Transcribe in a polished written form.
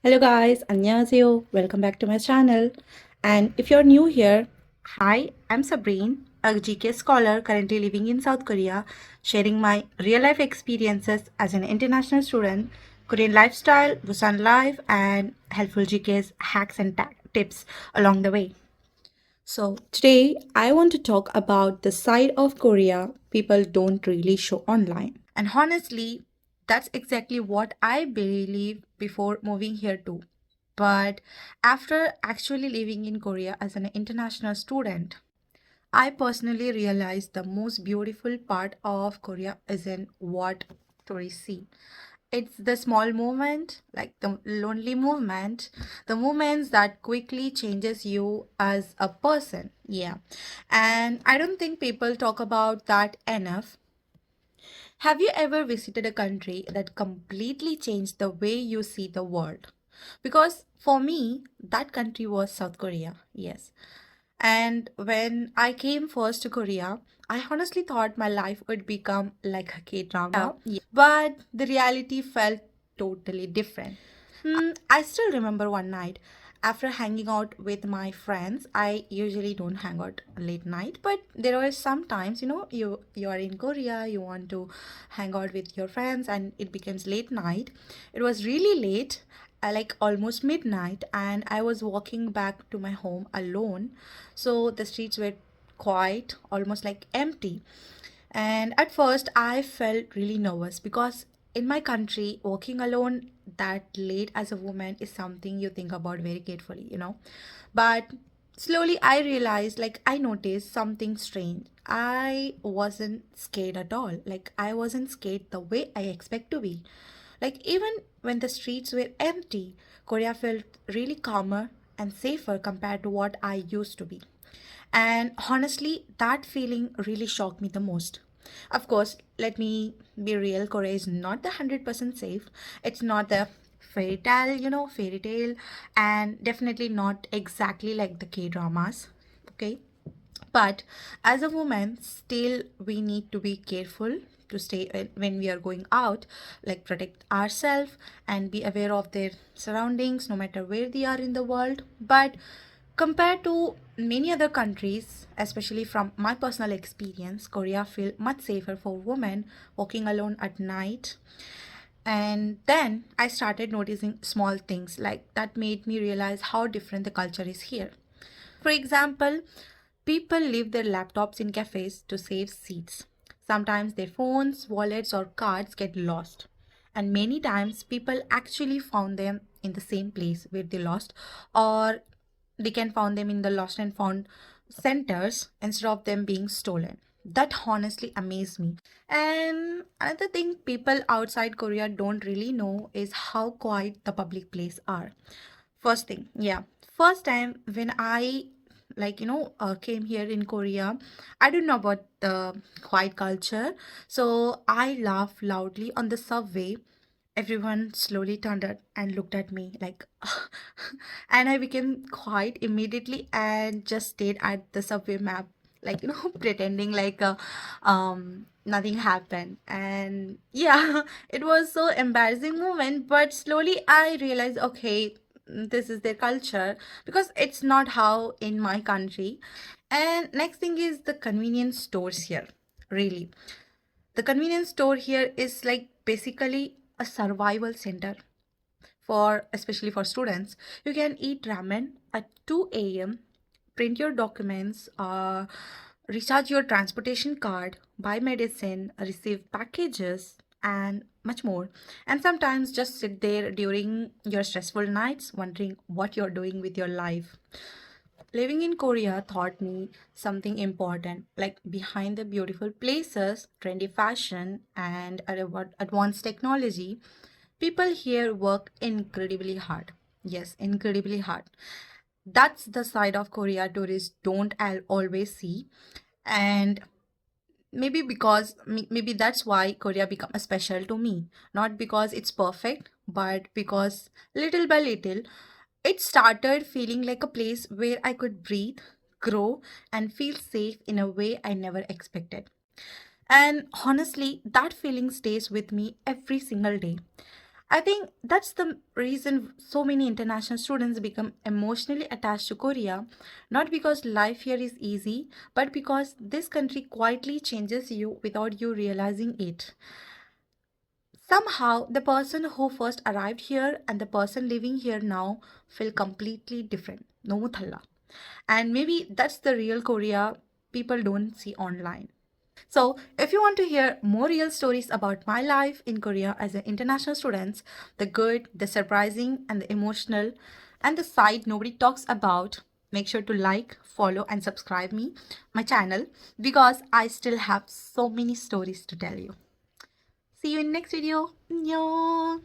Hello guys, 안녕하세요. Welcome back to my channel. And if you're new here, hi, I'm Sabrine, a GK scholar currently living in South Korea, sharing my real life experiences as an international student, Korean lifestyle, Busan life, and helpful GK's hacks and tips along the way. So, today I want to talk about the side of Korea people don't really show online. And honestly, that's exactly what I believe before moving here too. But after actually living in Korea as an international student, I personally realized the most beautiful part of Korea isn't what tourists see. It's the small moment, like the lonely moment, the moments that quickly changes you as a person. Yeah. And I don't think people talk about that enough. Have you ever visited a country that completely changed the way you see the world? Because for me, that country was South Korea. Yes. And when I came first to Korea, I honestly thought my life would become like a K drama. Yeah. But the reality felt totally different. I still remember one night after hanging out with my friends. I usually don't hang out late night, but there were some times, you are in Korea, you want to hang out with your friends, and it becomes late night. It was really late, like almost midnight, and I was walking back to my home alone. So the streets were quiet, almost like empty. And at first, I felt really nervous because in my country, walking alone that late as a woman is something you think about very carefully. But slowly, I realized, like, I noticed something strange. I wasn't scared at all. Like, I wasn't scared the way I expect to be. Like, even when the streets were empty, Korea felt really calmer and safer compared to what I used to be. And honestly, that feeling really shocked me the most. Of course, let me be real, Korea is not the 100% safe. It's not the fairy tale, and definitely not exactly like the K dramas. Okay. But as a woman, still we need to be careful to stay when we are going out, like protect ourselves and be aware of their surroundings no matter where they are in the world. But compared to many other countries, especially from my personal experience, Korea feel much safer for women walking alone at night. And then I started noticing small things like that made me realize how different the culture is here. For example, people leave their laptops in cafes to save seats. Sometimes their phones, wallets, or cards get lost. And many times people actually found them in the same place where they lost, or they can found them in the lost and found centers instead of them being stolen. That honestly amazed me. And another thing people outside Korea don't really know is how quiet the public places are. First thing, yeah. First time when I came here in Korea, I didn't know about the quiet culture. So I laughed loudly on the subway. Everyone slowly turned out and looked at me like, and I became quiet immediately and just stayed at the subway map, like, pretending like nothing happened. And yeah, it was so embarrassing moment, but slowly I realized, okay, this is their culture because it's not how in my country. And next thing is the convenience stores here. Really, the convenience store here is like basically a survival center for especially for students. You can eat ramen at 2 a.m., print your documents, recharge your transportation card, buy medicine, receive packages, and much more. And sometimes just sit there during your stressful nights wondering what you're doing with your life. Living in Korea taught me something important, like behind the beautiful places, trendy fashion, and advanced technology, people here work incredibly hard. Yes, incredibly hard. That's the side of Korea tourists don't always see. And maybe that's why Korea become a special to me. Not because it's perfect, but because little by little it started feeling like a place where I could breathe, grow, and feel safe in a way I never expected. And honestly, that feeling stays with me every single day. I think that's the reason so many international students become emotionally attached to Korea, not because life here is easy, but because this country quietly changes you without you realizing it. Somehow, the person who first arrived here and the person living here now feel completely different. No thalla. And maybe that's the real Korea people don't see online. So, if you want to hear more real stories about my life in Korea as an international student, the good, the surprising, and the emotional, and the side nobody talks about, make sure to like, follow, and subscribe my channel, because I still have so many stories to tell you. See you in next video. Annyeong.